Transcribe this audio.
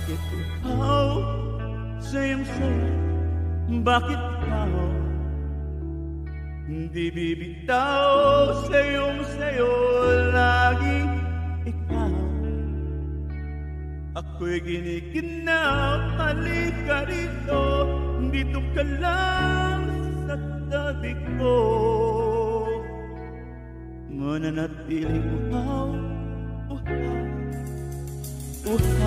Bakit ikaw sayang-saya? Bakit ikaw hindi bibitaw? Sayong-sayo laging ikaw. Ako'y ginikinaw, halika rito, dito ka lang sa tabi ko. Mananatiling uhaw, uhaw, uhaw.